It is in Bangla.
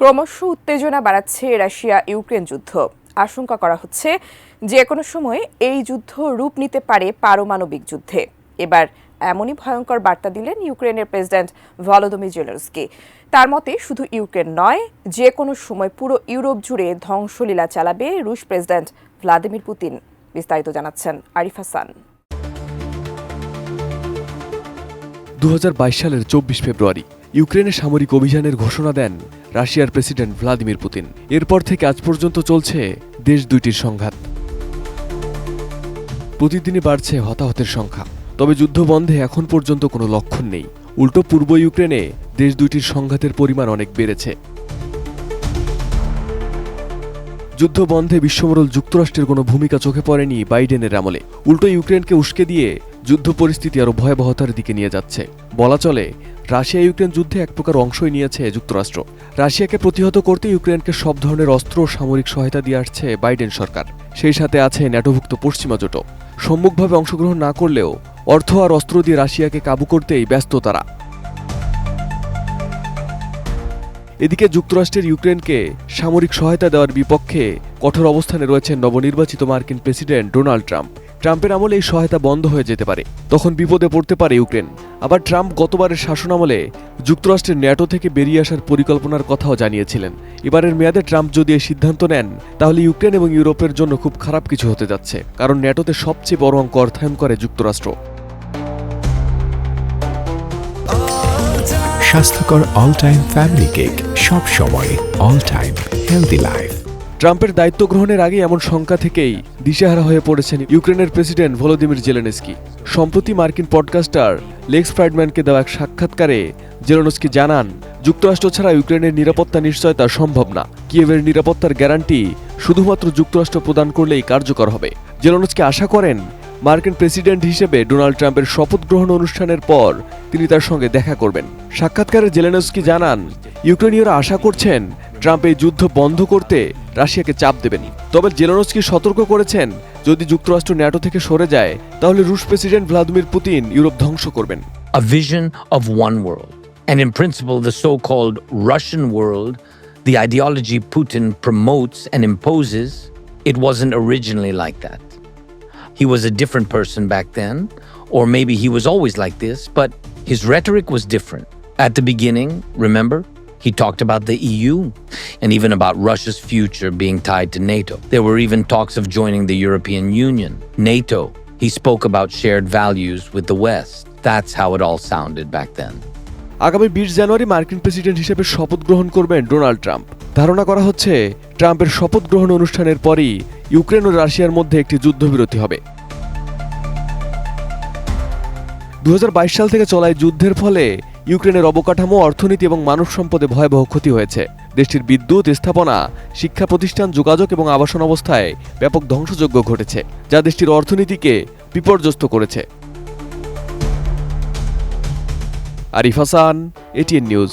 ক্রমশ উত্তেজনা বাড়াচ্ছে রাশিয়া ইউক্রেন যুদ্ধ। আশঙ্কা করা হচ্ছে যে কোনো সময় এই যুদ্ধ রূপ নিতে পারে পারমাণবিক যুদ্ধে। এবার এমনই ভয়ঙ্কর বার্তা দিলেন ইউক্রেনের প্রেসিডেন্ট ভলোদিমির জেলেনস্কি। তার মতে শুধু ইউক্রেন নয়, যে কোনো সময় পুরো ইউরোপ জুড়ে ধ্বংসলীলা চালাবে রুশ প্রেসিডেন্ট ভ্লাদিমির পুতিন। বিস্তারিত জানাচ্ছেন আরিফ হাসান। 2022 সালের 24 ফেব্রুয়ারি ইউক্রেনে সামরিক অভিযানের ঘোষণা দেন রাশিয়ার প্রেসিডেন্ট ভ্লাদিমির পুতিন। এরপর থেকে আজ পর্যন্ত চলছে দেশ দুইটির সংঘাত। প্রতিদিনই বাড়ছে হতাহতের সংখ্যা, তবে যুদ্ধ বন্ধে এখন পর্যন্ত কোনো লক্ষণ নেই। উল্টো পূর্ব ইউক্রেনে দেশ দুইটির সংঘাতের পরিমাণ অনেক বেড়েছে। যুদ্ধ বন্ধে বিশ্বমোড়ল যুক্তরাষ্ট্রের কোনো ভূমিকা চোখে পড়েনি বাইডেনের আমলে। উল্টো ইউক্রেনকে উস্কে দিয়ে যুদ্ধ পরিস্থিতি আরও ভয়াবহতার দিকে নিয়ে যাচ্ছে। বলা চলে রাশিয়া ইউক্রেন যুদ্ধে এক প্রকার অংশই নিয়েছে যুক্তরাষ্ট্র। রাশিয়াকে প্রতিহত করতে ইউক্রেনকে সব ধরনের অস্ত্র ও সামরিক সহায়তা দিয়ে আসছে বাইডেন সরকার। সেই সাথে আছে ন্যাটোভুক্ত পশ্চিমা জোটও। সম্মুখভাবে অংশগ্রহণ না করলেও অর্থ আর অস্ত্র দিয়ে রাশিয়াকে কাবু করতেই ব্যস্ত তারা। এদিকে যুক্তরাষ্ট্রের ইউক্রেনকে সামরিক সহায়তা দেওয়ার বিপক্ষে কঠোর অবস্থানে রয়েছেন নবনির্বাচিত মার্কিন প্রেসিডেন্ট ডোনাল্ড ট্রাম্প। ট্রাম্পের আমলে এই সহায়তা বন্ধ হয়ে যেতে পারে, তখন বিপদে পড়তে পারে ইউক্রেন। আবার ট্রাম্প গতবারের শাসনামলে যুক্তরাষ্ট্রের ন্যাটো থেকে বেরিয়ে আসার পরিকল্পনার কথাও জানিয়েছিলেন। এবারের মেয়াদে ট্রাম্প যদি এই সিদ্ধান্ত নেন, তাহলে ইউক্রেন এবং ইউরোপের জন্য খুব খারাপ কিছু হতে যাচ্ছে, কারণ ন্যাটোতে সবচেয়ে বড় অঙ্ক অর্থায়ন করে যুক্তরাষ্ট্র। স্বাস্থ্যকর অল টাইম ফ্যামিলি কেক, সব সময় অল টাইম হেলদি লাইফ। ট্রাম্পের দায়িত্ব গ্রহণের আগে এমন শঙ্কা থেকেই দিশেহারা হয়ে পড়েছেন ইউক্রেনের প্রেসিডেন্ট ভলোদিমির জেলেনস্কি। সম্প্রতি মার্কিন পডকাস্টার লেক্স ফ্রাইডম্যানকে দেওয়া এক সাক্ষাৎকারে জেলেনস্কি জানান, যুক্তরাষ্ট্র ছাড়া ইউক্রেনের নিরাপত্তা নিশ্চয়তা সম্ভব না। কিয়েভের নিরাপত্তার গ্যারান্টি শুধুমাত্র যুক্তরাষ্ট্র প্রদান করলেই কার্যকর হবে। জেলেনস্কি আশা করেন মার্কিন প্রেসিডেন্ট হিসেবে ডোনাল্ড ট্রাম্পের শপথ গ্রহণ অনুষ্ঠানের পর তিনি তার সঙ্গে দেখা করবেন। সাক্ষাৎকারে জেলেনস্কি জানান, ইউক্রেনীয়রা আশা করছেন ট্রাম্প এই যুদ্ধ বন্ধ করতে রাশিয়াকে চাপ দেবেন। তবে জেলেনস্কি সতর্ক করেছেন, যদি যুক্তরাষ্ট্র ন্যাটো থেকে সরে যায়, তাহলে রুশ প্রেসিডেন্ট ভ্লাদিমির পুতিন ইউরোপ ধ্বংস করবেন। A vision of one world, and in principle the so-called Russian world, the ideology Putin promotes and imposes, it wasn't originally like that. He was a different person back then, or maybe he was always like this, but his rhetoric was different. At the beginning, remember, he talked about the EU and even about Russia's future being tied to NATO. There were even talks of joining the European Union, NATO. He spoke about shared values with the West. That's how it all sounded back then. আগামী 20 জানুয়ারি মার্কিন প্রেসিডেন্ট হিসেবে শপথ গ্রহণ করবেন ডোনাল্ড ট্রাম্প। ধারণা করা হচ্ছে ট্রাম্পের শপথ গ্রহণ অনুষ্ঠানের পরই ইউক্রেন ও রাশিয়ার মধ্যে একটি যুদ্ধবিরতি হবে। 2022 সাল থেকে চলা যুদ্ধের ফলে ইউক্রেনের অবকাঠামো, অর্থনীতি এবং মানব সম্পদে ভয়াবহ ক্ষতি হয়েছে। দেশটির বিদ্যুৎ, স্থাপনা, শিক্ষা প্রতিষ্ঠান, যোগাযোগ এবং আবাসন অবস্থায় ব্যাপক ধ্বংসযজ্ঞ ঘটেছে, যা দেশটির অর্থনীতিকে বিপর্যস্ত করেছে। Arif Hasan, ATN news.